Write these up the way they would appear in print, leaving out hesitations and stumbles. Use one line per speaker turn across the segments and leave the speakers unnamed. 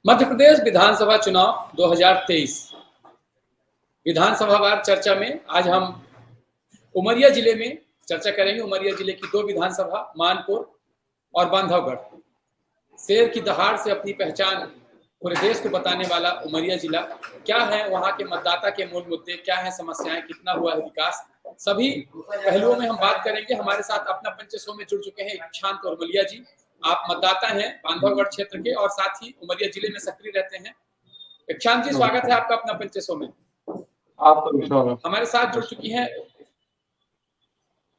मध्य प्रदेश विधानसभा चुनाव 2023 विधानसभावार चर्चा में आज हम उमरिया जिले में चर्चा करेंगे। उमरिया जिले की 2 विधानसभा मानपुर और बांधवगढ़। शेर की दहाड़ से अपनी पहचान पूरे देश को बताने वाला उमरिया जिला, क्या है वहां के मतदाता के मूल मुद्दे, क्या है समस्याएं, कितना हुआ है विकास, सभी पहलुओं में हम बात करेंगे। हमारे साथ अपना पंच शो में जुड़ चुके हैं इक्षांत और मलिया जी। आप मतदाता हैं बांधवगढ़ क्षेत्र के और साथ ही उमरिया जिले में सक्रिय रहते हैं। इक्षांत जी, स्वागत है आपका अपना पंच शो में। हमारे साथ जुड़ चुकी हैं,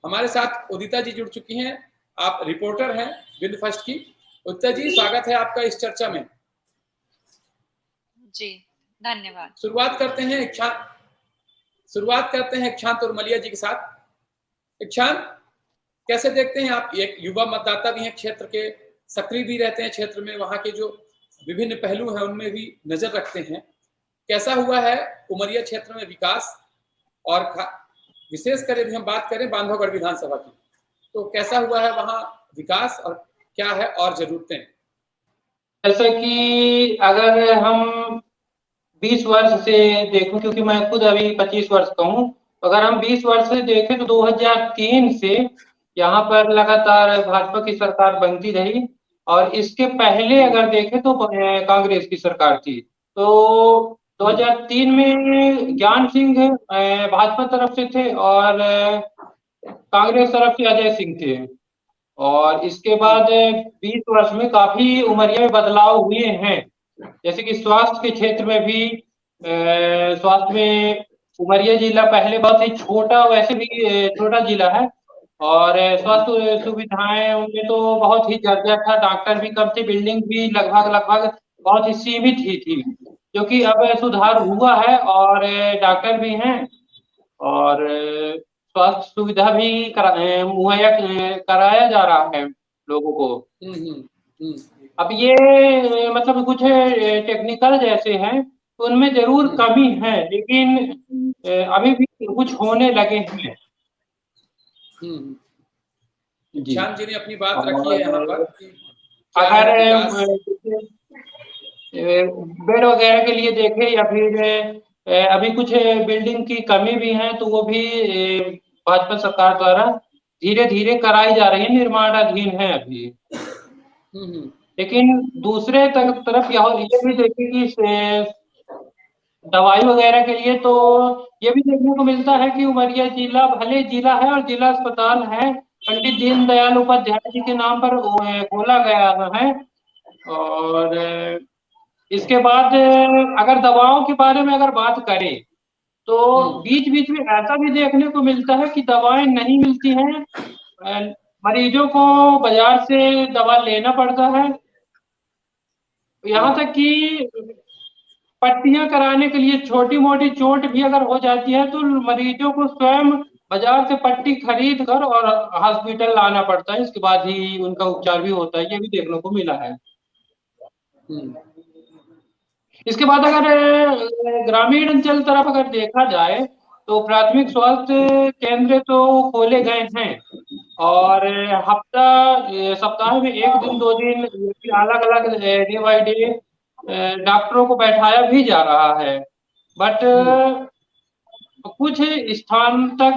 हमारे साथ उदिता जी जुड़ चुकी हैं। आप रिपोर्टर हैं विंड फर्स्ट की। उदिता जी, स्वागत है आपका इस चर्चा में।
जी धन्यवाद।
शुरुआत करते हैं इक्षांत और मलिया जी के साथ। इक्षांत, कैसे देखते हैं आप, एक युवा मतदाता भी हैं क्षेत्र के, सक्रिय भी रहते हैं क्षेत्र में, वहां के जो विभिन्न पहलू हैं उनमें भी नजर रखते हैं। कैसा हुआ है उमरिया क्षेत्र में विकास, और विशेष कर यदि हम बात करें बांधवगढ़ विधानसभा की, तो कैसा हुआ है वहां विकास और क्या है और जरूरतें?
जैसे कि अगर हम 20 वर्ष से देखूं, क्योंकि मैं खुद अभी 25 वर्ष का हूं, अगर हम 20 वर्ष से देखें तो 2003 से यहाँ पर लगातार भाजपा की सरकार बनती रही, और इसके पहले अगर देखें तो कांग्रेस की सरकार थी। तो 2003 में ज्ञान सिंह भाजपा तरफ से थे और कांग्रेस तरफ से अजय सिंह थे। और इसके बाद 20 वर्ष में काफी उमरिया में बदलाव हुए हैं। जैसे कि स्वास्थ्य के क्षेत्र में भी, स्वास्थ्य में उमरिया जिला पहले बहुत ही छोटा, वैसे भी छोटा जिला है, और स्वास्थ्य सुविधाएं उनमें तो बहुत ही जर्जर था। डॉक्टर भी कम थे, बिल्डिंग भी लगभग बहुत ही सीमित ही थी, जो कि अब सुधार हुआ है और डॉक्टर भी हैं और स्वास्थ्य सुविधा भी मुहैया कराया जा रहा है लोगों को। अब ये मतलब कुछ टेक्निकल जैसे हैं तो उनमें जरूर कमी है, लेकिन अभी भी कुछ होने लगे हैं।
श्याम जी ने अपनी बात रखी है यहाँ पर।
अगर बेड वगैरह के लिए देखें या फिर अभी कुछ बिल्डिंग की कमी भी है, तो वो भी भाजपा सरकार द्वारा धीरे धीरे कराई जा रही है, निर्माणाधीन है अभी। लेकिन दूसरे तरफ ये भी देखें कि दवाई वगैरह के लिए तो ये भी देखने को मिलता है कि उमरिया जिला भले जिला है और जिला अस्पताल है, पंडित दीनदयाल उपाध्याय जी के नाम पर खोला गया है। और इसके बाद अगर दवाओं के बारे में अगर बात करें तो बीच बीच में ऐसा भी देखने को मिलता है कि दवाएं नहीं मिलती हैं, मरीजों को बाजार से दवा लेना पड़ता है। यहाँ तक कि पट्टियां कराने के लिए छोटी मोटी चोट भी अगर हो जाती है तो मरीजों को स्वयं बाजार से पट्टी खरीद कर और हॉस्पिटल लाना पड़ता है, इसके बाद ही उनका उपचार भी होता है। ये भी देखने को मिला है। इसके बाद अगर ग्रामीण अंचल तरफ अगर देखा जाए तो प्राथमिक स्वास्थ्य केंद्र तो खोले गए हैं और सप्ताह में 1 दिन 2 दिन अलग अलग डे बाई डे डॉक्टरों को बैठाया भी जा रहा है। बट कुछ स्थान तक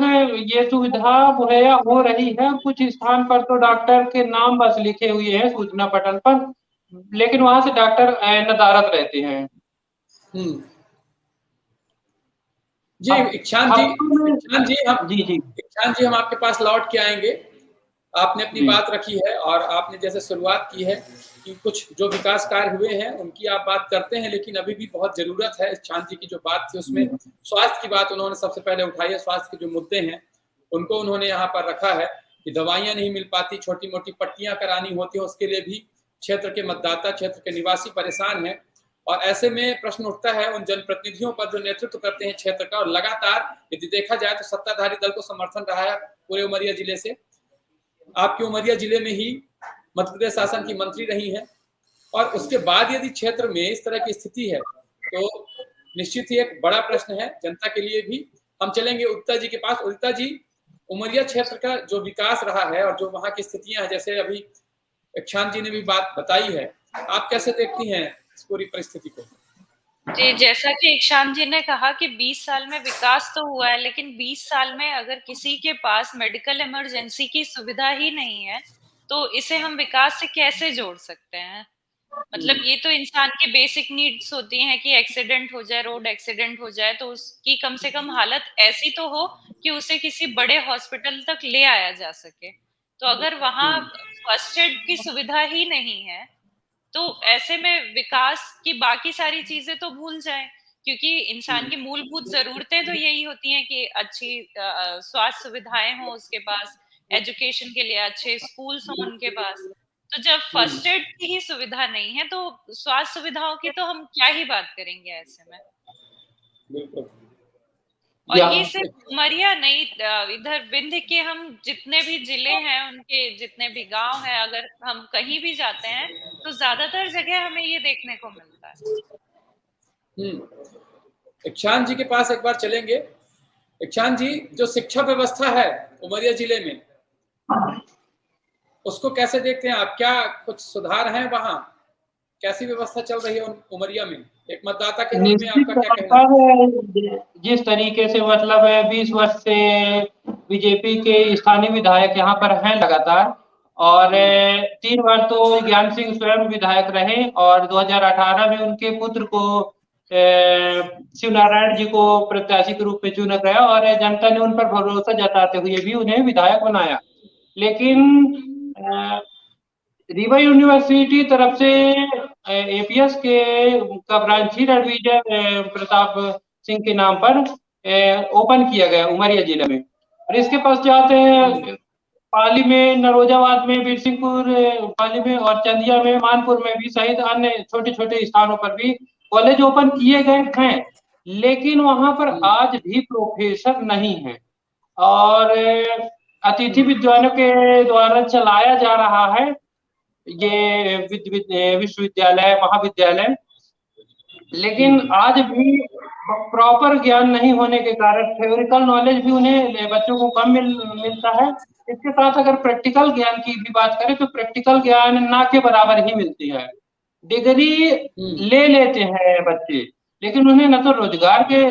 ये सुविधा मुहैया हो रही है, कुछ स्थान पर तो डॉक्टर के नाम बस लिखे हुए हैं सूचना पटल पर, लेकिन वहां से डॉक्टर नदारद रहते हैं।
जी इक्षांत जी हम आपके पास लौट के आएंगे। आपने अपनी बात रखी है और आपने जैसे शुरुआत की है कि कुछ जो विकास कार्य हुए हैं उनकी आप बात करते हैं, लेकिन अभी भी बहुत जरूरत है। इक्षांत जी की जो बात थी उसमें स्वास्थ्य की बात उन्होंने सबसे पहले उठाई है। स्वास्थ्य के जो मुद्दे हैं उनको उन्होंने यहाँ पर रखा है कि दवाइयाँ नहीं मिल पाती, छोटी मोटी पट्टियां करानी होती है, उसके लिए भी क्षेत्र के मतदाता, क्षेत्र के निवासी परेशान हैं। और ऐसे में प्रश्न उठता है उन जनप्रतिनिधियों पर जो नेतृत्व करते हैं क्षेत्र का, और लगातार यदि देखा जाए तो सत्ताधारी दल को समर्थन रहा है पूरे उमरिया जिले से। आपके उमरिया जिले में ही मध्य प्रदेश शासन की मंत्री रही हैं, और उसके बाद यदि क्षेत्र में इस तरह की स्थिति है तो निश्चित ही एक बड़ा प्रश्न है जनता के लिए भी। हम चलेंगे उदिता जी के पास। उदिता जी, उमरिया क्षेत्र का जो विकास रहा है और जो वहां की स्थितियां हैं, जैसे अभी इक्षांत जी ने भी बात बताई है, आप कैसे देखती हैं पूरी परिस्थिति को।
जी, जैसा कि ईशान जी ने कहा कि 20 साल में विकास तो हुआ है, लेकिन 20 साल में अगर किसी के पास मेडिकल इमरजेंसी की सुविधा ही नहीं है, तो इसे हम विकास से कैसे जोड़ सकते हैं? मतलब ये तो इंसान की बेसिक नीड्स होती हैं कि एक्सीडेंट हो जाए, रोड एक्सीडेंट हो जाए, तो उसकी कम से कम हालत ऐसी तो हो कि उसे किसी बड़े हॉस्पिटल तक ले आया जा सके। तो अगर वहां फर्स्ट एड की सुविधा ही नहीं है, तो ऐसे में विकास की बाकी सारी चीजें तो भूल जाएं, क्योंकि इंसान की मूलभूत जरूरतें तो यही होती हैं कि अच्छी स्वास्थ्य सुविधाएं हो उसके पास, एजुकेशन के लिए अच्छे स्कूल्स हो उनके पास। तो जब फर्स्ट एड की ही सुविधा नहीं है, तो स्वास्थ्य सुविधाओं की तो हम क्या ही बात करेंगे ऐसे में।
बिल्कुल।
और ये सिर्फ उमरिया नहीं, इधर विंध्य के हम जितने भी जिले हैं, उनके जितने भी गांव हैं, अगर हम कहीं भी जाते हैं तो ज्यादातर जगह हमें ये देखने को मिलता है।
ईशान जी के पास एक बार चलेंगे। ईशान जी, जो शिक्षा व्यवस्था है उमरिया जिले में, उसको कैसे देखते हैं आप? क्या कुछ सुधार है वहाँ? कैसी व्यवस्था चल रही है उमरिया में? एक मतदाता के रूप में आपका क्या कहना
है? जिस तरीके से मतलब 20 वर्ष से बीजेपी के स्थानीय विधायक यहाँ पर हैं लगातार, और 3 बार तो ज्ञान सिंह स्वयं विधायक रहे, और 2018 में उनके पुत्र को शिव नारायण जी को प्रत्याशी के रूप में चुना गया, और जनता ने उन पर भरोसा जताते हुए भी उन्हें विधायक बनाया। लेकिन रीवा यूनिवर्सिटी तरफ से एपीएस के का ब्रांच ही रणविजय प्रताप सिंह के नाम पर ओपन किया गया उमरिया जिले में। और इसके पश्चात पाली में, नरोजाबाद में, बीरसिंहपुर पाली में, और चंदिया में, मानपुर में भी सहित अन्य छोटे छोटे स्थानों पर भी कॉलेज ओपन किए गए हैं, लेकिन वहां पर आज भी प्रोफेसर नहीं है, और अतिथि विद्वानों के द्वारा चलाया जा रहा है ये विश्वविद्यालय, महाविद्यालय। लेकिन आज भी प्रॉपर ज्ञान नहीं होने के कारण थ्योरिकल नॉलेज भी उन्हें बच्चों को कम मिलता है। इसके साथ अगर प्रैक्टिकल ज्ञान की भी बात करें तो प्रैक्टिकल ज्ञान ना के बराबर ही मिलती है। डिग्री ले लेते हैं बच्चे, लेकिन उन्हें न तो रोजगार के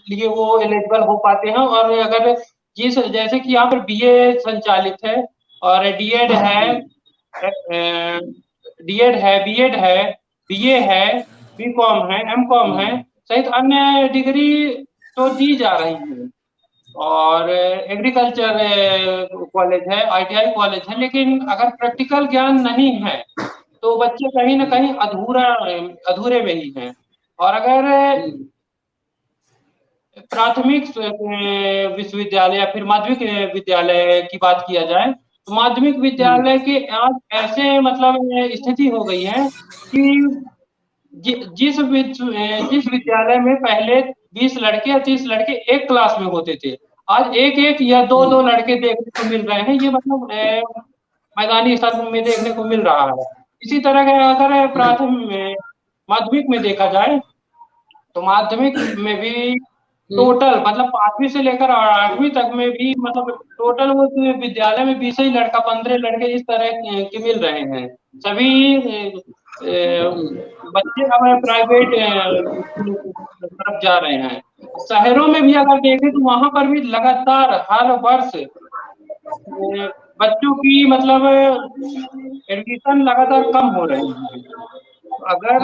लिए वो एलिजिबल हो पाते हैं, और अगर जैसे कि यहाँ पर बीए संचालित है, और डीएड है, बीएड है, बीए है, बीकॉम है, एमकॉम है, सहित अन्य डिग्री तो दी जा रही है, और एग्रीकल्चर कॉलेज है, आईटीआई कॉलेज है, लेकिन अगर प्रैक्टिकल ज्ञान नहीं है तो बच्चे कहीं ना कहीं अधूरे में ही हैं। और अगर प्राथमिक विश्वविद्यालय या फिर माध्यमिक विद्यालय की बात किया जाए, तो माध्यमिक विद्यालय के आज ऐसे मतलब स्थिति हो गई है कि जिस विद्यालय में पहले 20 लड़के या 30 लड़के एक क्लास में होते थे, आज एक या दो लड़के देखने को मिल रहे हैं। ये मतलब मैदानी स्तर में देखने को मिल रहा है। इसी तरह का अगर प्राथमिक माध्यमिक में देखा जाए तो माध्यमिक में भी टोटल मतलब 5वीं से लेकर 8वीं तक में भी मतलब टोटल वो विद्यालय में 20 ही लड़का 15 लड़के इस तरह के मिल रहे हैं। सभी बच्चे अब प्राइवेट तरफ जा रहे हैं। शहरों में भी अगर देखें तो वहां पर भी लगातार हर वर्ष बच्चों की मतलब एडमिशन लगातार कम हो रही है। अगर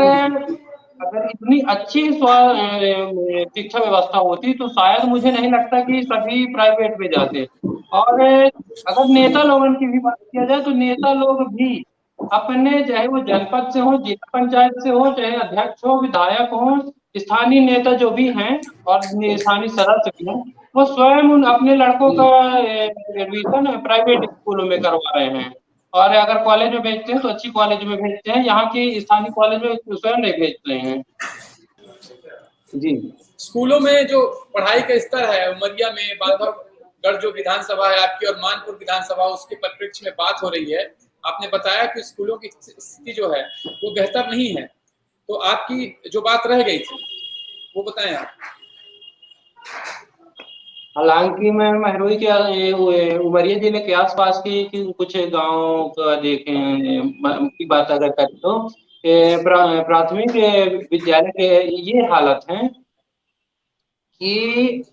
इतनी अच्छी शिक्षा व्यवस्था होती तो शायद मुझे नहीं लगता कि सभी प्राइवेट में जाते। और अगर नेता लोगों की भी बात किया जाए तो नेता लोग भी अपने, चाहे वो जनपद से हो, जिला पंचायत से हो, चाहे अध्यक्ष हो, विधायक हो, स्थानीय नेता जो भी हैं और स्थानीय सदस्य भी हैं, वो स्वयं अपने लड़कों का एडमिशन प्राइवेट स्कूलों में करवा रहे हैं। और अगर कॉलेज में भेजते हैं तो अच्छी कॉलेज में भेजते हैं, यहाँ की स्थानीय कॉलेज में स्वयं नहीं भेज रहे हैं। जी,
स्कूलों में जो पढ़ाई का स्तर है उमरिया में, बांधवगढ़ जो विधानसभा है आपकी और मानपुर विधानसभा, उसके परिप्रेक्ष्य में बात हो रही है। आपने बताया कि स्कूलों की स्थिति जो है वो बेहतर नहीं है, तो आपकी जो बात रह गई थी वो बताएं आप।
हालांकि मैं महरोई के उमरिया जिले के आसपास की कुछ गाँव का देखें की बात अगर करें तो प्राथमिक विद्यालय के ये हालत है कि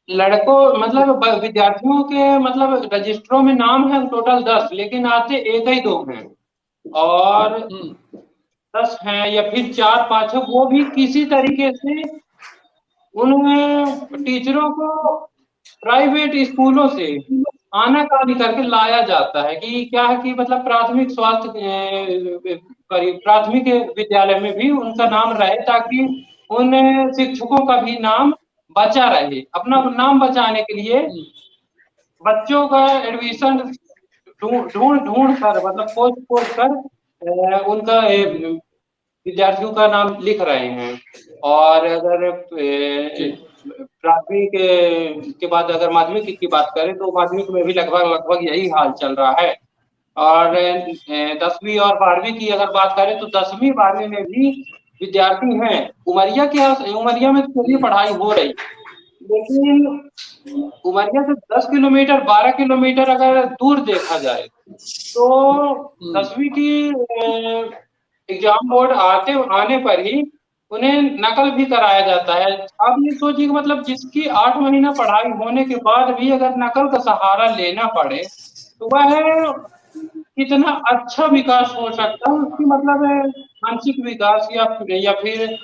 लड़कों मतलब विद्यार्थियों के मतलब रजिस्टरों में नाम है टोटल 10, लेकिन आते एक ही 2 हैं, और 10 हैं या फिर 4-5 है, वो भी किसी तरीके से उन टीचरों को प्राइवेट स्कूलों से आनाकानी करके लाया जाता है कि क्या है कि मतलब प्राथमिक स्वास्थ्य प्राथमिक विद्यालय में भी उनका नाम रहे, ताकि उन शिक्षकों का भी नाम बचा रहे। अपना नाम बचाने के लिए बच्चों का एडमिशन ढूंढ कर मतलब खोज कर उनका विद्यार्थियों का नाम लिख रहे हैं। और अगर प्राथमिक के बाद अगर माध्यमिक की बात करें तो माध्यमिक में भी लगभग यही हाल चल रहा है। और 10वीं और 12वीं की अगर बात करें तो 10वीं 12वीं में भी विद्यार्थी हैं। उमरिया में तो पढ़ाई हो रही, लेकिन उमरिया से 10 किलोमीटर 12 किलोमीटर अगर दूर देखा जाए तो 10वीं की एग्जाम बोर्ड आने पर ही उन्हें नकल भी कराया जाता है। आप ये सोचिए कि मतलब जिसकी 8 महीना पढ़ाई होने के बाद भी अगर नकल का सहारा लेना पड़े तो वह कितना अच्छा विकास हो सकता है उसकी मतलब मानसिक विकास या फिर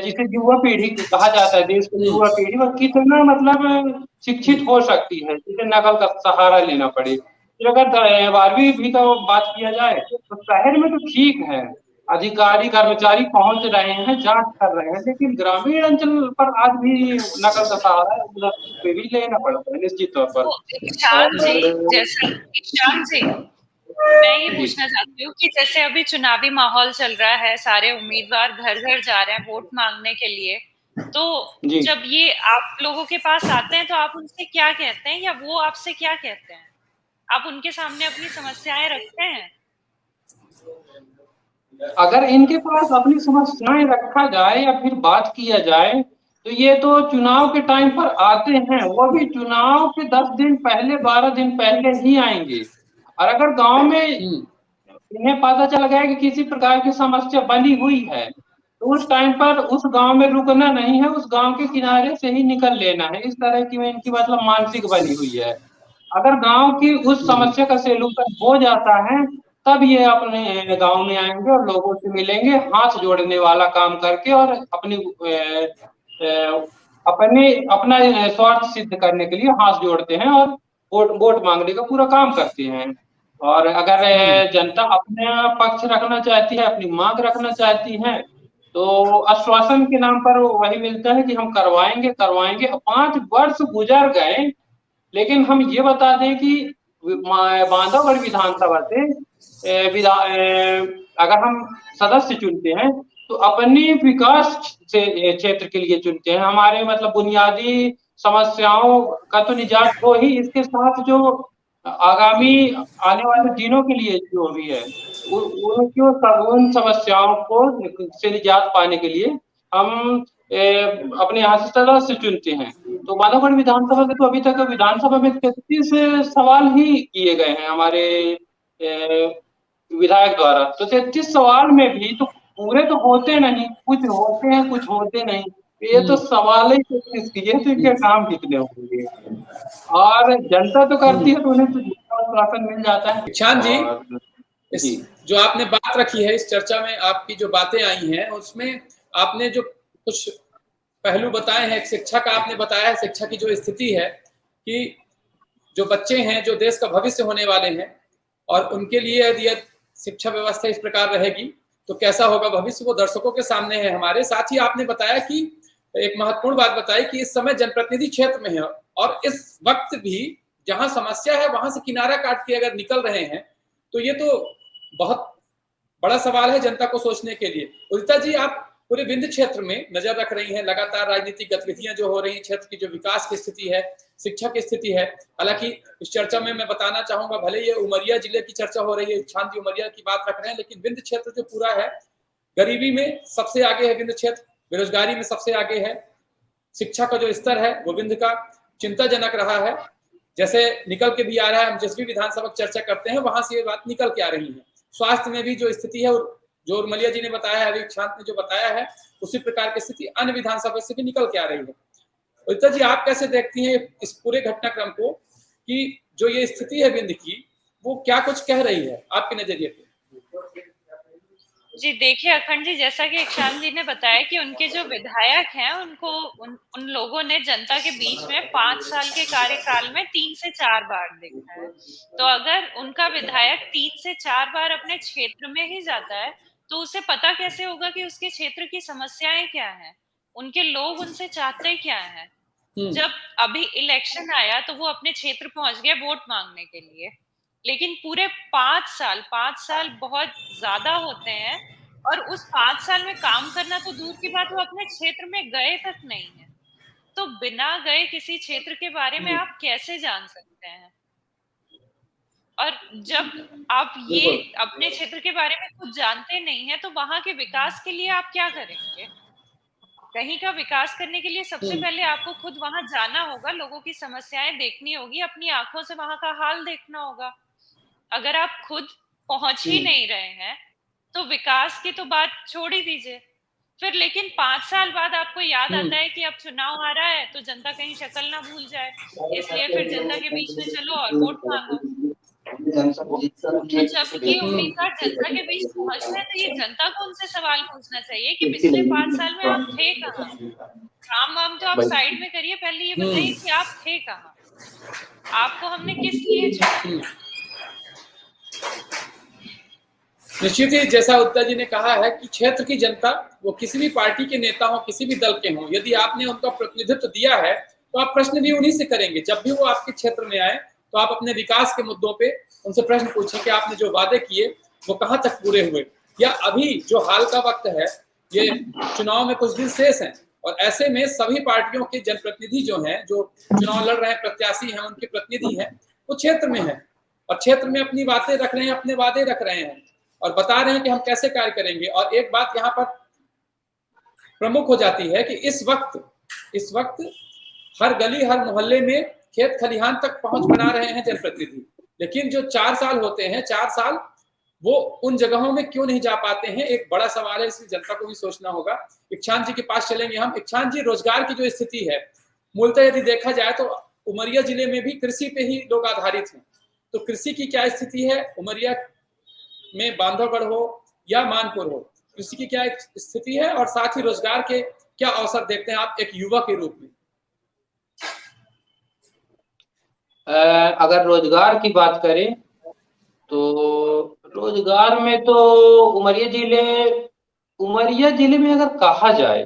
जिसे युवा पीढ़ी कहा जाता है, देश की युवा पीढ़ी, वह कितना मतलब शिक्षित हो सकती है जिसे नकल का सहारा लेना पड़े। फिर अगर 12वीं भी का बात किया जाए तो शहर में तो ठीक है, अधिकारी कर्मचारी पहुंच रहे हैं, जांच कर रहे हैं, लेकिन ग्रामीण अंचल पर आज भी नकल का सहारा भी लेना पड़ता है निश्चित तौर पर।
ईशान जी, मैं ये पूछना चाहती हूँ कि जैसे अभी चुनावी माहौल चल रहा है, सारे उम्मीदवार घर घर जा रहे हैं वोट मांगने के लिए, तो जब ये आप लोगों के पास आते हैं तो आप उनसे क्या कहते हैं या वो आपसे क्या कहते हैं? आप उनके सामने अपनी समस्याएं रखते हैं?
अगर इनके पास अपनी समस्याएं रखा जाए या फिर बात किया जाए तो ये तो चुनाव के टाइम पर आते हैं, वो भी चुनाव के 10 दिन पहले 12 दिन पहले ही आएंगे। और अगर गांव में इन्हें पता चल गया कि किसी प्रकार की समस्या बनी हुई है तो उस टाइम पर उस गांव में रुकना नहीं है, उस गांव के किनारे से ही निकल लेना है। इस तरह की इनकी मतलब मानसिक बनी हुई है। अगर गांव की उस समस्या का सॉल्यूशन हो जाता है तब ये अपने गांव में आएंगे और लोगों से मिलेंगे, हाथ जोड़ने वाला काम करके, और अपना स्वार्थ सिद्ध करने के लिए हाथ जोड़ते हैं और वोट मांगने का पूरा काम करते हैं। और अगर जनता अपना पक्ष रखना चाहती है, अपनी मांग रखना चाहती है, तो आश्वासन के नाम पर वही मिलता है कि हम करवाएंगे। 5 वर्ष गुजर गए, लेकिन हम ये बता दें कि बांधवगढ़ विधानसभा से अगर हम सदस्य चुनते हैं तो अपनी विकास से क्षेत्र के लिए चुनते हैं। हमारे मतलब बुनियादी समस्याओं का तो निजात हो ही, इसके साथ जो आगामी आने वाले दिनों के लिए जो भी है उन समस्याओं को से निजात पाने के लिए हम अपने यहाँ से सदस्य चुनते हैं। तो बांधवगढ़ विधानसभा से तो अभी तक विधानसभा में 33 सवाल ही किए गए हैं हमारे विधायक द्वारा। तो 33 सवाल में भी तो पूरे तो होते नहीं, कुछ होते हैं कुछ होते नहीं। ये तो सवाल ही 33 किए तो इनके काम कितने होंगे। और जनता तो करती है तो उन्हें तो शासन मिल जाता है।
ईशान जी, जो आपने बात रखी है इस चर्चा में, आपकी जो बातें आई हैं उसमें आपने जो कुछ पहलू बताए हैं, शिक्षा का आपने बताया है, शिक्षा की जो स्थिति है कि जो बच्चे हैं जो देश का भविष्य होने वाले हैं और उनके लिए यदि शिक्षा व्यवस्था इस प्रकार रहेगी तो कैसा होगा भविष्य, वो दर्शकों के सामने है हमारे। साथ ही आपने बताया कि एक महत्वपूर्ण बात बताई कि इस समय जनप्रतिनिधि क्षेत्र में है और इस वक्त भी जहां समस्या है वहां से किनारा काट के अगर निकल रहे हैं तो ये तो बहुत बड़ा सवाल है जनता को सोचने के लिए। उदिता जी, आप पूरे विंध्य क्षेत्र में नजर रख रही हैं, लगातार राजनीतिक गतिविधियां जो हो रही हैं, क्षेत्र की जो विकास की स्थिति है, शिक्षा की स्थिति है। हालांकि इस चर्चा में मैं बताना चाहूंगा, भले ये उमरिया जिले की चर्चा हो रही है, ईशान जी उमरिया की बात रख रहे हैं, लेकिन विंध्य क्षेत्र जो पूरा है, गरीबी में सबसे आगे है विंध्य क्षेत्र, बेरोजगारी में सबसे आगे है, शिक्षा का जो स्तर है वो विंध्य का चिंताजनक रहा है। जैसे निकल के भी आ रहा है, हम जिस भी विधानसभा चर्चा करते हैं वहां से ये बात निकल के आ रही है। स्वास्थ्य में भी जो स्थिति है जो उर्मिला जी ने बताया है, अभी शांत ने जो बताया है, उसी प्रकार की स्थिति अन्य विधानसभा से भी निकल के आ रही है। उदिता जी, आप कैसे देखती हैं इस पूरे घटनाक्रम को कि जो ये स्थिति है विंध्य की, वो क्या कुछ कह रही है आपके नजरिए पे?
जी देखिए अखंड जी, जैसा कि इक्षांत जी ने बताया कि उनके जो विधायक हैं उनको उन लोगों ने जनता के बीच में 5 साल के कार्यकाल में 3 से 4 बार देखा है। तो अगर उनका विधायक 3 से 4 बार अपने क्षेत्र में ही जाता है तो उसे पता कैसे होगा कि उसके क्षेत्र की समस्याएं क्या हैं, उनके लोग उनसे चाहते क्या हैं। जब अभी इलेक्शन आया तो वो अपने क्षेत्र पहुंच गए वोट मांगने के लिए, लेकिन पूरे 5 साल बहुत ज्यादा होते हैं और उस 5 साल में काम करना तो दूर की बात, वो अपने क्षेत्र में गए तक नहीं है। तो बिना गए किसी क्षेत्र के बारे में आप कैसे जान सकते हैं? और जब आप ये अपने क्षेत्र के बारे में कुछ जानते नहीं है तो वहां के विकास के लिए आप क्या करेंगे? कहीं का विकास करने के लिए सबसे पहले आपको खुद वहां जाना होगा, लोगों की समस्याएं देखनी होगी, अपनी आंखों से वहां का हाल देखना होगा। अगर आप खुद पहुंच ही नहीं रहे हैं तो विकास की तो बात छोड़ ही दीजिए। फिर लेकिन 5 साल बाद आपको याद आता है कि अब चुनाव आ रहा है तो जनता कहीं शक्ल ना भूल जाए, इसलिए फिर जनता के बीच में चलो और वोट मांगो। तो जब ये उम्मीदवार जनता के बीच पहुंचते हैं तो ये जनता को उनसे सवाल पूछना चाहिए कि पिछले 5 साल में आप थे कहाँ? काम वाम तो आप साइड में करिए, पहले ये बताइए कि आप थे कहाँ, आपको हमने किस लिए चुना?
निश्चित ही जैसा उदिता जी ने कहा है कि क्षेत्र की जनता, वो किसी भी पार्टी के नेता हो, किसी भी दल के हों, यदि आपने उनका प्रतिनिधित्व दिया है तो आप प्रश्न भी उन्हीं से करेंगे। जब भी वो आपके क्षेत्र में आए तो आप अपने विकास के मुद्दों पे उनसे प्रश्न पूछें कि आपने जो वादे किए वो कहाँ तक पूरे हुए, या अभी जो हाल का वक्त है, ये चुनाव में कुछ दिन शेष हैं और ऐसे में सभी पार्टियों के जनप्रतिनिधि जो हैं, जो चुनाव लड़ रहे हैं, प्रत्याशी हैं, उनके प्रतिनिधि हैं, वो क्षेत्र में हैं और क्षेत्र में अपनी बातें रख रहे हैं, अपने वादे रख रहे हैं और बता रहे हैं कि हम कैसे कार्य करेंगे। और एक बात यहाँ पर प्रमुख हो जाती है कि इस वक्त हर गली हर मोहल्ले में खेत खलिहान तक पहुंच बना रहे हैं जनप्रतिनिधि, लेकिन जो 4 साल होते हैं, 4 साल वो उन जगहों में क्यों नहीं जा पाते हैं, एक बड़ा सवाल है। इसलिए जनता को भी सोचना होगा। इक्षांत जी के पास चलेंगे हम। इक्षांत जी, रोजगार की जो स्थिति है, मूलतः यदि देखा जाए तो उमरिया जिले में भी कृषि पे ही लोग आधारित हैं, तो कृषि की क्या स्थिति है उमरिया में, बांधवगढ़ हो या मानपुर हो, कृषि की क्या स्थिति है और साथ ही रोजगार के क्या अवसर देखते हैं आप एक युवा के रूप में?
अगर रोजगार की बात करें तो रोजगार में तो उमरिया जिले में अगर कहा जाए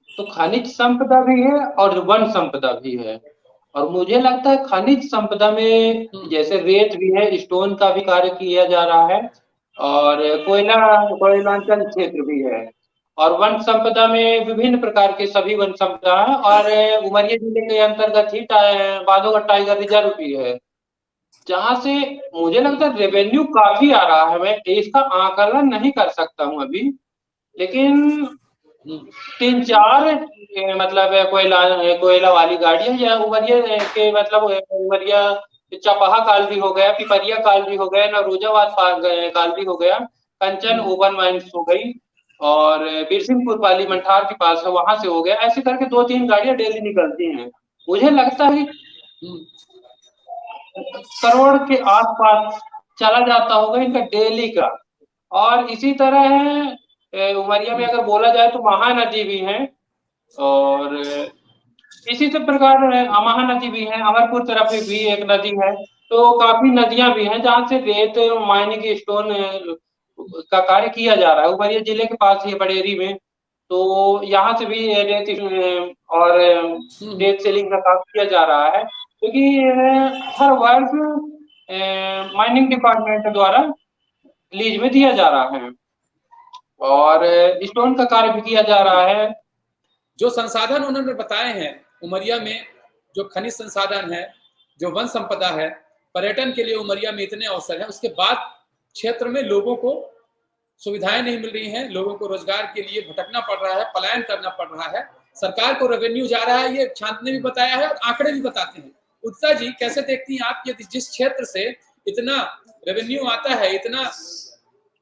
तो खनिज संपदा भी है और वन संपदा भी है। और मुझे लगता है खनिज संपदा में जैसे रेत भी है, स्टोन का भी कार्य किया जा रहा है और कोयलांचल क्षेत्र भी है। और वन संपदा में विभिन्न प्रकार के सभी वन संपदा है और उमरिया जिले के अंतर्गत ही बांधवगढ़ टाइगर रिजर्व भी है, जहां से मुझे लगता है रेवेन्यू काफी आ रहा है। मैं इसका आकलन नहीं कर सकता हूं अभी, लेकिन 3-4 मतलब कोयला वाली गाड़ियां या उमरिया के मतलब उमरिया चपहा काल भी हो गया, पिपरिया काल भी हो गया, नरोजाबाद काल भी हो गया, कंचन ओपन माइंस हो गई और बिरसिंहपुर वाली मंठार के पास है, वहां से हो गया। ऐसे करके 2-3 गाड़ियां डेली निकलती हैं। मुझे लगता है करोड़ के आसपास चला जाता होगा इनका डेली का। और इसी तरह है उमरिया में अगर बोला जाए तो महानदी भी है और इसी से प्रकार महानदी भी है, अमरपुर तरफ भी एक नदी है। तो काफी नदियां भी हैं जहां से रेत माइनिंग स्टोन का कार्य किया जा रहा है। उमरिया जिले के पास ही बड़ेरी में, तो यहाँ से भी रेत और रेत सेलिंग का काम किया जा रहा है, क्योंकि हर वर्ष माइनिंग डिपार्टमेंट द्वारा लीज में दिया जा रहा है और स्टोन का कार्य भी किया जा रहा है।
जो संसाधन उन्होंने बताए हैं उमरिया में, जो खनिज संसाधन है, जो वन संपदा है, पर्यटन के लिए उमरिया में इतने अवसर हैं, उसके बाद क्षेत्र में लोगों को सुविधाएं नहीं मिल रही हैं, लोगों को रोजगार के लिए भटकना पड़ रहा है, पलायन करना पड़ रहा है, सरकार को रेवेन्यू जा रहा है, ये शांत ने भी बताया है और आंकड़े भी बताते हैं। उदिता जी, कैसे देखती हैं आप, यदि जिस क्षेत्र से इतना रेवेन्यू आता है, इतना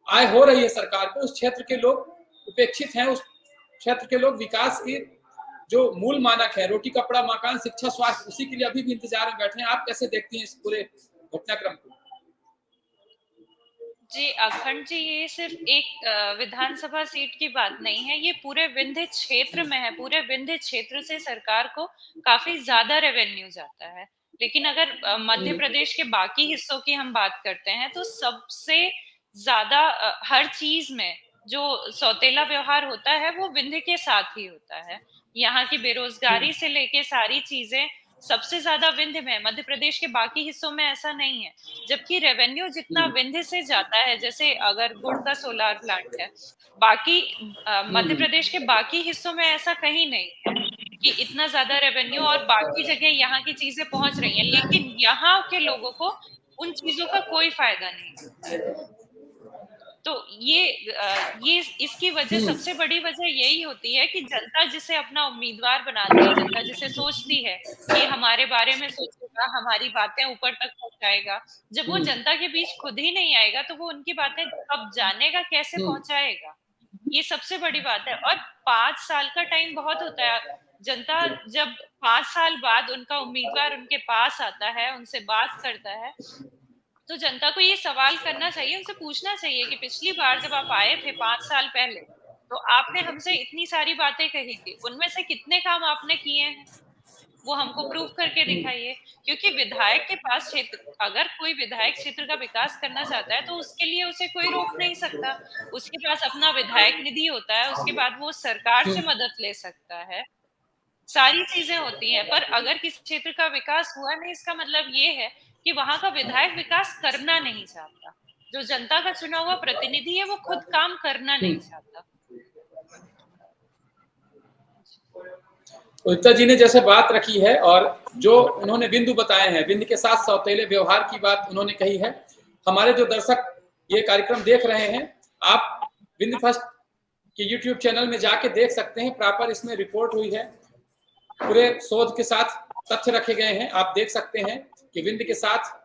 आय हो रही है सरकार को, उस क्षेत्र के लोग उपेक्षित हैं, उस क्षेत्र के लोग विकास के जो मूल मानक है, रोटी कपड़ा मकान शिक्षा स्वास्थ्य, उसी के लिए अभी भी इंतजार में बैठे हैं। आप कैसे देखती हैं इस पूरे घटनाक्रम को?
जी अखंड जी, ये सिर्फ एक विधानसभा सीट की बात नहीं है, ये पूरे विंध्य क्षेत्र में है। पूरे विंध्य क्षेत्र से सरकार को काफी ज्यादा रेवेन्यू जाता है। लेकिन अगर मध्य प्रदेश के बाकी हिस्सों की हम बात करते हैं तो सबसे ज्यादा हर चीज में जो सौतेला व्यवहार होता है वो विंध्य के साथ ही होता है। यहाँ की बेरोजगारी से लेके सारी चीजें सबसे ज्यादा विंध्य में है। मध्य प्रदेश के बाकी हिस्सों में ऐसा नहीं है। जबकि रेवेन्यू जितना विंध्य से जाता है, जैसे अगर गुड़ का सोलार प्लांट है, बाकी मध्य प्रदेश के बाकी हिस्सों में ऐसा कहीं नहीं है कि इतना ज्यादा रेवेन्यू और बाकी जगह यहाँ की चीजें पहुंच रही हैं, लेकिन यहाँ के लोगों को उन चीजों का कोई फायदा नहीं। तो ये इसकी वजह, सबसे बड़ी वजह यही होती है कि जनता जिसे अपना उम्मीदवार बनाती है, जनता जिसे सोचती है कि हमारे बारे में सोचेगा, हमारी बातें ऊपर तक पहुंचाएगा, जब वो जनता के बीच खुद ही नहीं आएगा तो वो उनकी बातें कब जानेगा, कैसे पहुंचाएगा? ये सबसे बड़ी बात है। और 5 साल का टाइम बहुत होता है। जनता जब 5 साल बाद उनका उम्मीदवार उनके पास आता है, उनसे बात करता है, तो जनता को ये सवाल करना चाहिए, उनसे पूछना चाहिए कि पिछली बार जब आप आए थे 5 साल पहले, तो आपने हमसे इतनी सारी बातें कही थी, उनमें से कितने काम आपने किए हैं, वो हमको प्रूफ करके दिखाइए। क्योंकि विधायक के पास क्षेत्र, अगर कोई विधायक क्षेत्र का विकास करना चाहता है तो उसके लिए उसे कोई रोक नहीं सकता। उसके पास अपना विधायक निधि होता है, उसके बाद वो सरकार से मदद ले सकता है, सारी चीजें होती हैं। पर अगर किसी क्षेत्र का विकास हुआ नहीं, इसका मतलब ये है कि वहां का विधायक विकास करना नहीं चाहता। जो जनता का चुना हुआ प्रतिनिधि है वो खुद काम करना नहीं चाहता।
उदिता जी ने जैसे बात रखी है और जो उन्होंने बिंदु बताए हैं, बिंदु के साथ सौतेले व्यवहार की बात उन्होंने कही है। हमारे जो दर्शक ये कार्यक्रम देख रहे हैं, आप बिंदु फर्स्ट के यूट्यूब चैनल में जाके देख सकते हैं, प्रॉपर इसमें रिपोर्ट हुई है, पूरे शोध के साथ तथ्य रखे गए हैं। आप देख सकते हैं कि विंध्य के साथ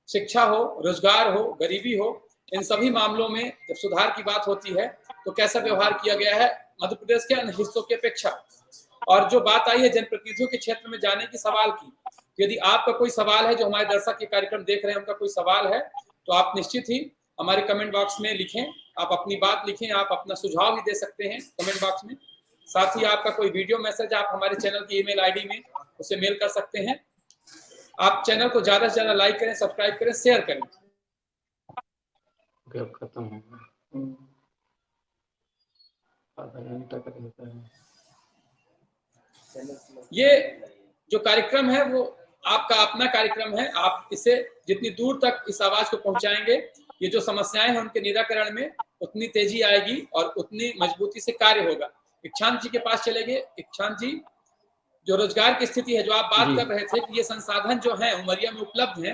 शिक्षा हो, रोजगार हो, गरीबी हो, इन सभी मामलों में जब सुधार की बात होती है तो कैसा व्यवहार किया गया है मध्य प्रदेश के अन्य हिस्सों की अपेक्षा। और जो बात आई है जनप्रतिनिधियों के क्षेत्र में जाने की सवाल की, यदि आपका कोई सवाल है, जो हमारे दर्शक ये कार्यक्रम देख रहे हैं उनका कोई सवाल है, तो आप निश्चित ही हमारे कमेंट बॉक्स में लिखें, आप अपनी बात लिखें, आप अपना सुझाव भी दे सकते हैं कमेंट बॉक्स में। साथ ही आपका कोई वीडियो मैसेज आप हमारे चैनल की ईमेल आईडी में उसे मेल कर सकते हैं। आप चैनल को ज्यादा से ज्यादा लाइक करें, सब्सक्राइब करें, शेयर करें।
खत्म हो गया।
ये जो कार्यक्रम है वो आपका अपना कार्यक्रम है। आप इसे जितनी दूर तक इस आवाज को पहुंचाएंगे, ये जो समस्याएं हैं उनके निराकरण में उतनी तेजी आएगी और उतनी मजबूती से कार्य होगा। इक्षांत जी के पास चलेंगे। इक्षांत जी, जो रोजगार की स्थिति है, जो आप बात कर रहे थे कि ये संसाधन जो है उमरिया में उपलब्ध है,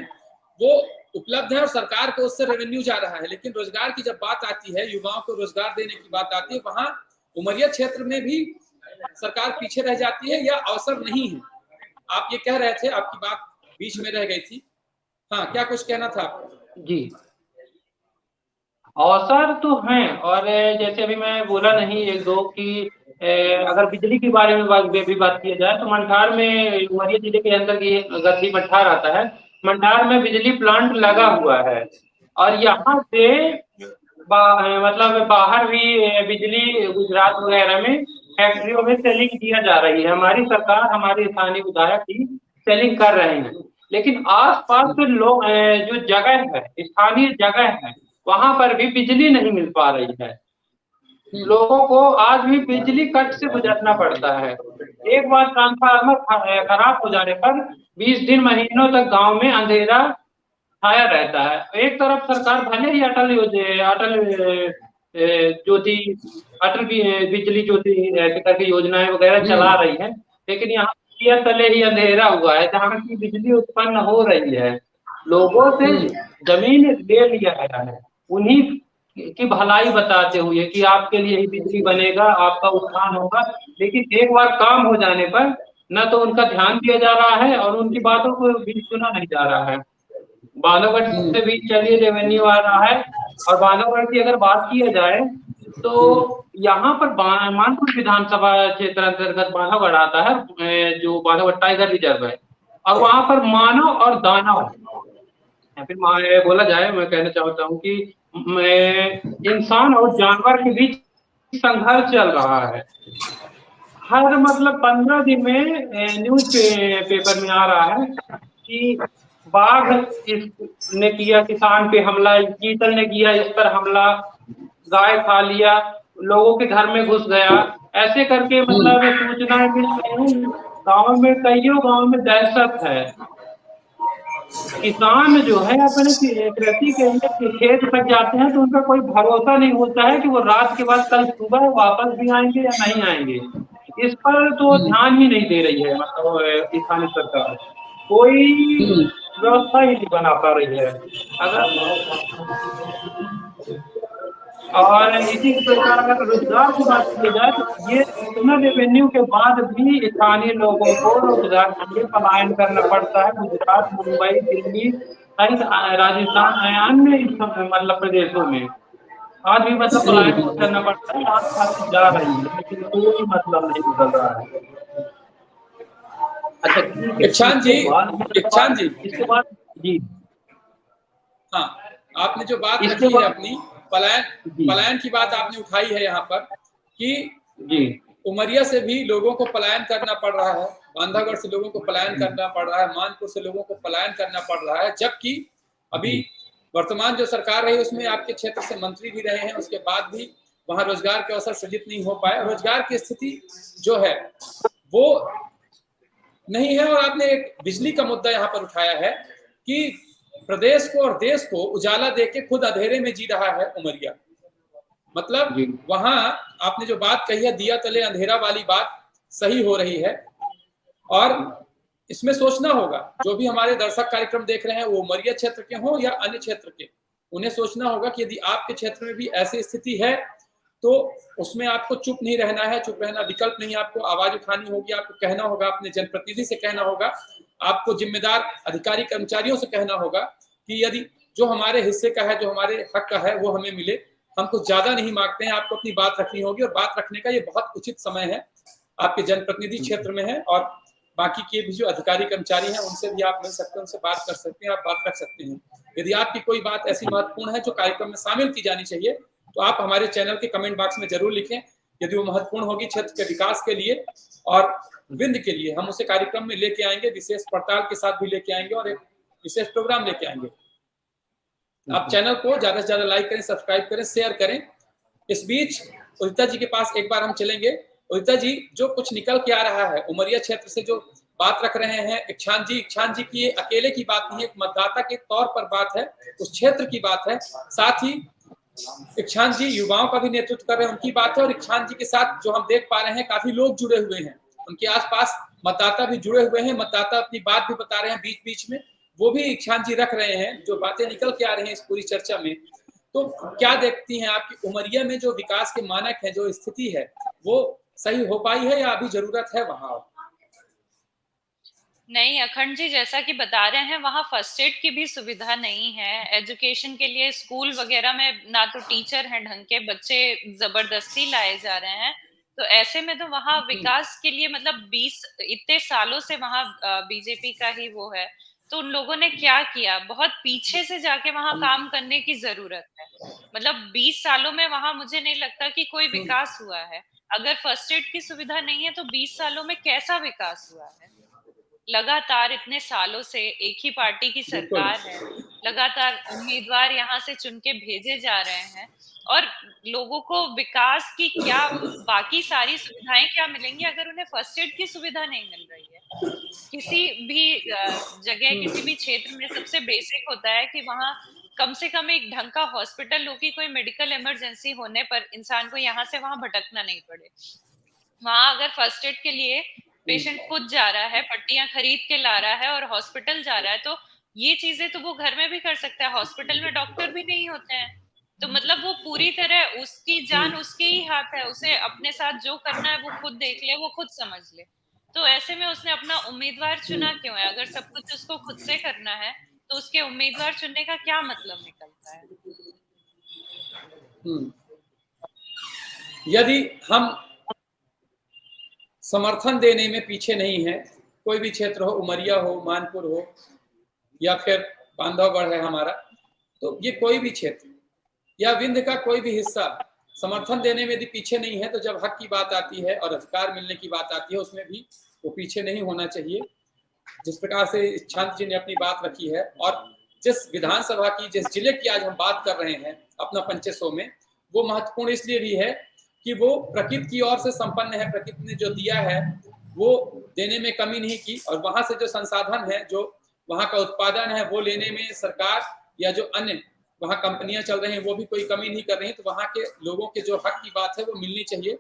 वो उपलब्ध है और सरकार को उससे रेवेन्यू जा रहा है, लेकिन रोजगार की जब बात आती है, युवाओं को रोजगार देने की बात आती है, वहां उमरिया क्षेत्र में भी सरकार पीछे रह जाती है या अवसर नहीं है। आप ये कह रहे थे, आपकी बात बीच में रह गई थी। हाँ, क्या कुछ कहना था आपको?
जी, अवसर तो हैं, और जैसे अभी मैं बोला नहीं एक दो कि अगर बिजली के बारे में भी बात किया जाए तो मंठार में, उमरिया जिले के अंदर ये गद्दी मंठार आता है, मंठार में बिजली प्लांट लगा हुआ है और यहाँ से मतलब बाहर भी बिजली गुजरात वगैरह में फैक्ट्रियों में सेलिंग किया जा रही है। हमारी सरकार, हमारे स्थानीय विधायक ही सेलिंग कर रहे हैं, लेकिन आसपास के लोग जो जगह है, स्थानीय जगह है, वहां पर भी बिजली नहीं मिल पा रही है। लोगों को आज भी बिजली कट से गुजरना पड़ता है। एक बार ट्रांसफार्मर खराब हो जाने पर 20 दिन महीनों तक गांव में अंधेरा छाया रहता है। एक तरफ सरकार भले ही अटल बिजली ज्योति की योजनाएं वगैरह चला रही है, लेकिन यहाँ तले ही अंधेरा हुआ है। जहाँ की बिजली उत्पन्न हो रही है, लोगों से जमीन ले लिया गया है, उन्हीं की भलाई बताते हुए कि आपके लिए ही बिजली बनेगा, आपका उत्थान होगा, लेकिन एक बार काम हो जाने पर न तो उनका ध्यान दिया जा रहा है और उनकी बातों को भी सुना नहीं जा रहा है। बालोगढ़ से भी चलिए रेवेन्यू आ रहा है, और बांधवगढ़ की अगर बात किया जाए तो यहाँ पर मानपुर विधानसभा क्षेत्र अंतर्गत बांधवगढ़ आता है, जो बांधवगढ़ टाइगर रिजर्व है। और वहां पर मानव और दानव, या फिर बोला जाए, मैं कहना चाहता हूँ कि इंसान और जानवर के बीच संघर्ष चल रहा है। हर मतलब 15 दिन में न्यूज पेपर में आ रहा है कि बाघ ने किया किसान पे हमला, चीतल ने किया इस पर हमला, गाय खा लिया, लोगों के घर में घुस गया, ऐसे करके मतलब सूचनाएं मिल रही हैं। गाँव में, कईयों गाँव में दहशत है। किसान जो है अपने कृषि के लिए खेत तक जाते हैं तो उनका कोई भरोसा नहीं होता है कि वो रात के बाद कल सुबह वापस भी आएंगे या नहीं आएंगे। इस पर तो ध्यान ही नहीं दे रही है, मतलब स्थानीय सरकार कोई व्यवस्था ही नहीं बना पा रही है। अगर और इसी प्रकार अगर रोजगार की बात की जाए तो ये इतना रेवेन्यू के बाद भी स्थानीय लोगों को रोजगार के लिए पलायन करना पड़ता है। गुजरात, मुंबई, दिल्ली सहित राजस्थान, अन्य मतलब प्रदेशों में आज भी मतलब पलायन करना पड़ता है। आज खाती जा रही है लेकिन कोई मतलब नहीं बदल रहा है। अच्छा ठीक है, इसके बाद जी
हाँ, आपने जो बात रखी है अपनी पलायन की बात आपने उठाई है यहाँ पर कि
जी
उमरिया से भी लोगों को पलायन करना पड़ रहा है, बांधवगढ़ से लोगों को पलायन करना पड़ रहा है, मानपुर से लोगों को पलायन करना पड़ रहा है, जबकि अभी वर्तमान जो सरकार रही उसमें आपके क्षेत्र से मंत्री भी रहे हैं, उसके बाद भी वहां रोजगार के अवसर सृजित नहीं हो पाए। रोजगार की स्थिति जो है वो नहीं है। और आपने एक बिजली का मुद्दा यहाँ पर उठाया है कि प्रदेश को और देश को उजाला देके खुद अंधेरे में जी रहा है उमरिया। मतलब वहां आपने जो बात कही है दिया तले अंधेरा वाली बात सही हो रही है। और इसमें सोचना होगा, जो भी हमारे दर्शक कार्यक्रम देख रहे हैं वो उमरिया क्षेत्र के हों या अन्य क्षेत्र के, उन्हें सोचना होगा कि यदि आपके क्षेत्र में भी ऐसी स्थिति है तो उसमें आपको चुप नहीं रहना है। चुप रहना विकल्प नहीं, आपको आवाज उठानी होगी, आपको कहना होगा, अपने जनप्रतिनिधि से कहना होगा, आपको जिम्मेदार अधिकारी कर्मचारियों से कहना होगा कि यदि जो हमारे हिस्से का है, जो हमारे हक का है वो हमें मिले। हम कुछ ज्यादा नहीं मांगते हैं, आपको अपनी बात रखनी होगी और बात रखने का ये बहुत उचित समय है, आपके जनप्रतिनिधि क्षेत्र में है। और बाकी के भी जो अधिकारी कर्मचारी हैं उनसे भी आप मिल सकते हैं, उनसे बात कर सकते हैं, आप बात रख सकते हैं। यदि आपकी कोई बात ऐसी महत्वपूर्ण है जो कार्यक्रम में शामिल की जानी चाहिए तो आप हमारे चैनल के कमेंट बॉक्स में जरूर लिखें। यदि वो महत्वपूर्ण होगी क्षेत्र के विकास के लिए और विंध्य के लिए, हम उसे कार्यक्रम में लेके आएंगे, विशेष पड़ताल के साथ भी लेके आएंगे और एक विशेष प्रोग्राम लेके आएंगे। आप चैनल को ज्यादा से ज्यादा लाइक करें, सब्सक्राइब करें, शेयर करें। इस बीच उदिता जी के पास एक बार हम चलेंगे। उदिता जी, जो कुछ निकल के आ रहा है उमरिया क्षेत्र से, जो बात रख रहे हैं इक्षांत जी की, ये अकेले की बात नहीं है, एक मतदाता के तौर पर बात है, उस क्षेत्र की बात है। साथ ही इक्षांत जी युवाओं का भी नेतृत्व कर रहे हैं, उनकी बात है। और इक्षांत जी के साथ जो हम देख पा रहे हैं काफी लोग जुड़े हुए हैं, उनके आसपास मतदाता भी जुड़े हुए हैं, मतदाता अपनी बात भी बता रहे हैं बीच बीच में, वो भी इक्षांत जी रख रहे हैं। जो बातें निकल के आ रही हैं इस पूरी चर्चा में, तो क्या देखती हैं आपकी उमरिया में जो विकास के मानक है, जो स्थिति है, वो सही हो पाई है या अभी जरूरत है वहां?
नहीं, अखंड जी जैसा कि बता रहे हैं वहाँ फर्स्ट एड की भी सुविधा नहीं है। एजुकेशन के लिए स्कूल वगैरह में ना तो टीचर हैं ढंग के, बच्चे जबरदस्ती लाए जा रहे हैं। तो ऐसे में तो वहाँ विकास के लिए मतलब 20 इतने सालों से वहाँ बीजेपी का ही वो है, तो उन लोगों ने क्या किया? बहुत पीछे से जाके वहाँ काम करने की जरूरत है। मतलब 20 सालों में वहाँ मुझे नहीं लगता कि कोई विकास हुआ है। अगर फर्स्ट एड की सुविधा नहीं है तो 20 सालों में कैसा विकास हुआ है? लगातार इतने सालों से एक ही पार्टी की सरकार है, लगातार उम्मीदवार यहाँ से चुन के भेजे जा रहे हैं और लोगों को विकास की क्या, बाकी सारी सुविधाएं क्या मिलेंगी अगर उन्हें फर्स्ट एड की सुविधा नहीं मिल रही है? किसी भी जगह, किसी भी क्षेत्र में सबसे बेसिक होता है कि वहाँ कम से कम एक ढंग का हॉस्पिटल हो कि कोई मेडिकल इमरजेंसी होने पर इंसान को यहाँ से वहां भटकना नहीं पड़े। वहां अगर फर्स्ट एड के लिए पेशेंट खुद जा रहा है, पट्टियां खरीद के ला रहा है और हॉस्पिटल जा रहा है, तो ये चीजें तो वो घर में भी कर सकता है। हॉस्पिटल में डॉक्टर भी नहीं होते हैं, तो मतलब वो पूरी तरह उसकी जान उसके ही हाथ है, उसे अपने साथ जो करना है वो खुद देख ले, वो खुद समझ ले। तो ऐसे में उसने अपना उम्मीदवार चुना क्यों है? अगर सब कुछ उसको खुद से करना है तो उसके उम्मीदवार चुनने का क्या मतलब निकलता है?
यदि हम समर्थन देने में पीछे नहीं है, कोई भी क्षेत्र हो, उमरिया हो, मानपुर हो या फिर बांधवगढ़ है हमारा, तो ये कोई भी क्षेत्र या विंध्य का कोई भी हिस्सा समर्थन देने में यदि पीछे नहीं है, तो जब हक की बात आती है और अधिकार मिलने की बात आती है, उसमें भी वो पीछे नहीं होना चाहिए। जिस प्रकार से शांत जी ने अपनी बात रखी है, और जिस विधानसभा की, जिस जिले की आज हम बात कर रहे हैं अपना पंचेसौ में, वो महत्वपूर्ण इसलिए भी है कि वो प्रकृति की ओर से संपन्न है। प्रकृति ने जो दिया है वो देने में कमी नहीं की, और वहां से जो संसाधन है, जो वहां का उत्पादन है, वो लेने में सरकार या जो अन्य वहां कंपनियां चल रही हैं वो भी कोई कमी नहीं कर रही हैं। तो वहां के लोगों के जो हक की बात है वो मिलनी चाहिए।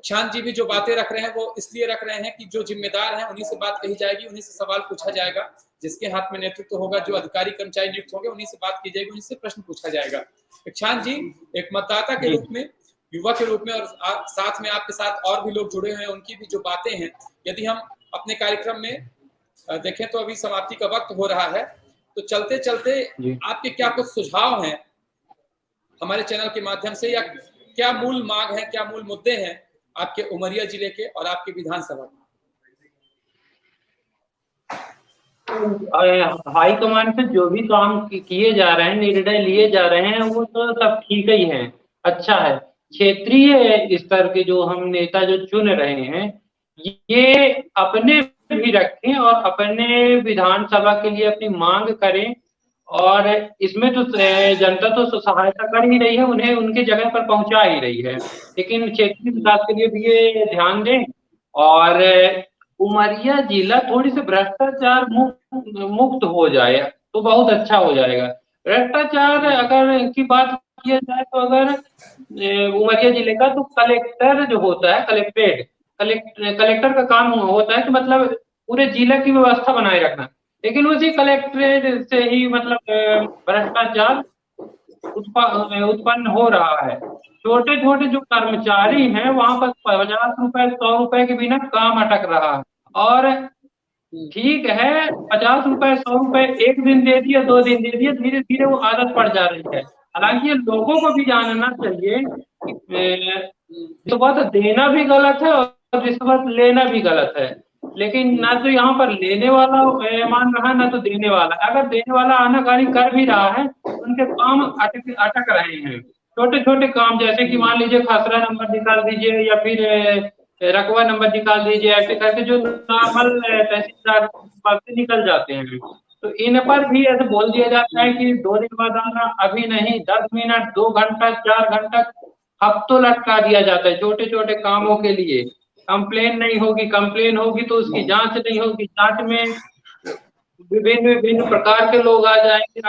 शांत जी भी जो बातें रख रहे हैं वो इसलिए रख रहे हैं कि जो जिम्मेदार हैं उन्हीं से बात कही जाएगी, उन्हीं से सवाल पूछा जाएगा। जिसके हाथ में नेतृत्व होगा, जो अधिकारी कर्मचारी नियुक्त होंगे, उन्हीं से बात की जाएगी, उन्हीं से प्रश्न पूछा जाएगा। शांत जी एक मतदाता के रूप में, युवा के रूप में, और साथ में आपके साथ और भी लोग जुड़े हुए हैं, उनकी भी जो बातें हैं, यदि हम अपने कार्यक्रम में देखें तो अभी समाप्ति का वक्त हो रहा है, तो चलते चलते आपके क्या कुछ सुझाव हैं हमारे चैनल के माध्यम से, या क्या मूल मांग है, क्या मूल मुद्दे हैं आपके उमरिया जिले के और आपके विधानसभा के?
हाई कमांड से जो भी काम किए जा रहे हैं, निर्णय लिए जा रहे हैं, वो तो सब ठीक ही है, अच्छा है। क्षेत्रीय स्तर के जो हम नेता जो चुन रहे हैं, ये अपने भी रखें और अपने विधानसभा के लिए अपनी मांग करें, और इसमें तो जनता तो सहायता कर ही रही है, उन्हें उनकी जगह पर पहुंचा ही रही है, लेकिन क्षेत्रीय विकास के लिए भी ये ध्यान दें। और उमरिया जिला थोड़ी सी भ्रष्टाचार मुक्त हो जाए तो बहुत अच्छा हो जाएगा। भ्रष्टाचार अगर की बात किया जाए तो अगर उमरिया जिले का, तो कलेक्टर जो होता है, कलेक्टर का काम होता है कि मतलब पूरे जिले की व्यवस्था बनाए रखना, लेकिन उसी कलेक्ट्रेट से ही मतलब भ्रष्टाचार उत्पन्न हो रहा है। छोटे छोटे जो कर्मचारी हैं वहां पर 50 रुपए 100 रुपए के बिना काम अटक रहा है, और ठीक है 50 रुपए 100 रुपए एक दिन दे दिया, 2 दिन दे दिया, धीरे धीरे वो आदत पड़ जा रही है। हालांकि लोगों को भी जानना चाहिए कि रिश्वत देना भी गलत है और रिश्वत लेना भी गलत है, लेकिन ना तो यहाँ पर लेने वाला मान रहा है, ना तो देने वाला। अगर देने वाला आनाकानी कर भी रहा है, उनके काम अटक रहे हैं। छोटे छोटे काम, जैसे कि मान लीजिए खसरा नंबर निकाल दीजिए या फिर रकबा नंबर निकाल दीजिए, ऐसे करके जो नॉर्मल तहसीलदार से निकल जाते हैं, तो इन पर भी ऐसे बोल दिया जाता है कि 2 दिन बाद आना, अभी नहीं, 10 मिनट, 2 घंटा, 4 घंटा, हफ्तों लटका दिया जाता है छोटे छोटे कामों के लिए। कंप्लेन नहीं होगी, कंप्लेन होगी तो उसकी जांच नहीं होगी, जांच में विभिन्न विभिन्न प्रकार के लोग आ जाएंगे,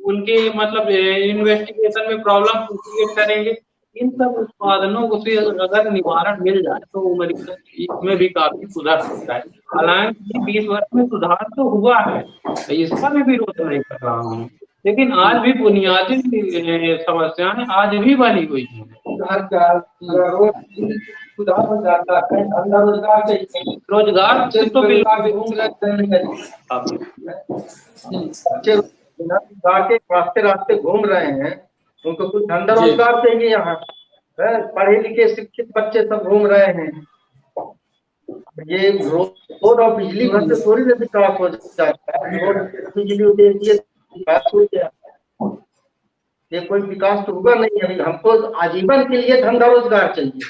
उनके मतलब इन्वेस्टिगेशन में प्रॉब्लम क्रिएट करेंगे। इन सब उत्पादनों को से अगर निवारण मिल जाए तो उमरिया इसमें भी काफी सुधार सकता है। हालांकि 20 वर्ष में सुधार तो हुआ है, इसका मैं विरोध नहीं कर रहा हूँ, लेकिन आज भी बुनियादी समस्याएं आज भी बनी हुई हैं। सुधार हो जाता है, रोजगार से तो
रास्ते रास्ते घूम रहे हैं, उनको कुछ धंधा रोजगार चाहिए। यहाँ पढ़े लिखे शिक्षित बच्चे सब घूम रहे हैं। ये रोड और बिजली घर से थोड़ी ना विकास हो जाता है, रोड बिजली देती है, ये कोई विकास तो हुआ नहीं है। हमको आजीवन के लिए धंधा रोजगार चाहिए।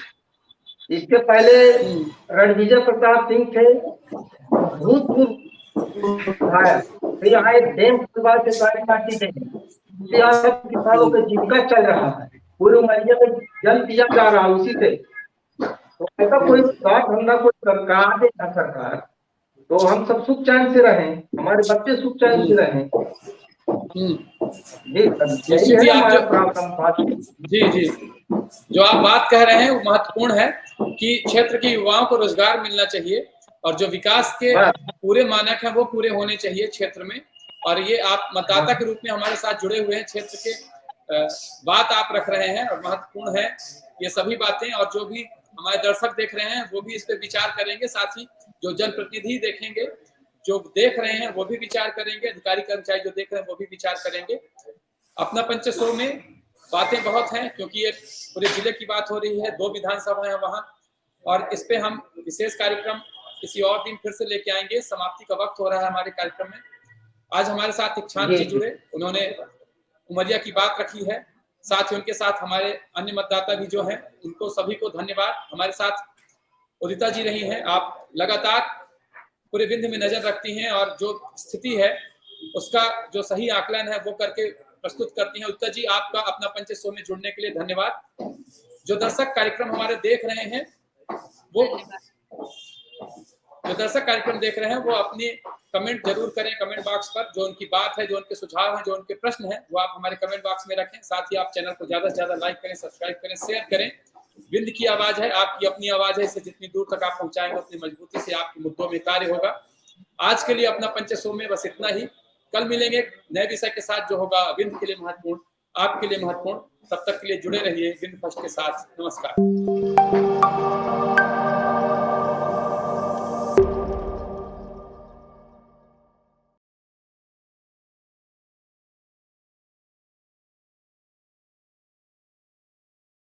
इसके पहले रणविजय प्रताप सिंह थे, भूतपूर्व यहाँ एक डैम खुलवा के सारी काटी गई, किसानों का जीविका चल रहा है, पूरे उमरिया में जल दिया जा रहा है उसी से। तो ऐसा कोई धंधा कोई सरकार देगा, सरकार तो हम सब सुख चैन से रहें, हमारे बच्चे सुख चैन से रहें।
जी, जो आप बात कह रहे हैं वो महत्वपूर्ण है कि क्षेत्र के युवाओं को रोजगार मिलना चाहिए, और जो विकास के पूरे मानक हैं वो पूरे होने चाहिए क्षेत्र में। और ये आप मतदाता के रूप में हमारे साथ जुड़े हुए हैं, क्षेत्र के बात आप रख रहे हैं और महत्वपूर्ण है ये सभी बातें। और जो भी हमारे दर्शक देख रहे हैं वो भी इस पे विचार करेंगे, साथ ही जो जनप्रतिनिधि देखेंगे, जो देख रहे हैं वो भी विचार करेंगे, अधिकारी कर्मचारी जो देख रहे हैं वो भी विचार करेंगे। अपना पंचेसौ में बातें बहुत हैं क्योंकि ये पूरे जिले की बात हो रही है, 2 विधानसभा है वहाँ, और इस पे हम विशेष कार्यक्रम किसी और दिन फिर से लेके आएंगे। समाप्ति का वक्त हो रहा है हमारे कार्यक्रम में। आज हमारे साथ इक्षांत जी जुड़े, उन्होंने उमरिया की बात रखी है, साथ ही उनके साथ हमारे अन्य मतदाता भी जो हैं, उनको सभी को धन्यवाद। हमारे साथ उदिता जी रही हैं, आप लगातार पूरे विंध्य में नजर रखती हैं और जो स्थिति है उसका जो सही आकलन है वो करके प्रस्तुत करती हैं। उदिता जी, आपका अपना पंच शो में जुड़ने के लिए धन्यवाद। जो दर्शक कार्यक्रम हमारे देख रहे हैं वो अपनी कमेंट जरूर करें कमेंट बॉक्स पर। जो उनकी बात है, जो उनके सुझाव हैं, जो उनके प्रश्न हैं, वो आप हमारे कमेंट बॉक्स में रखें। साथ ही आप चैनल को ज्यादा से ज्यादा लाइक करें, सब्सक्राइब करें, शेयर करें। विंध्य की आवाज है, आपकी अपनी आवाज है, इसे जितनी दूर तक आप पहुंचाएंगे उतनी मजबूती से आपके मुद्दों में कार्य होगा। आज के लिए अपना पंच शो में बस इतना ही। कल मिलेंगे नए विषय के साथ जो होगा विंध्य के लिए महत्वपूर्ण, आपके लिए महत्वपूर्ण। तब तक के लिए जुड़े रहिए विंध्य फर्स्ट के साथ। नमस्कार।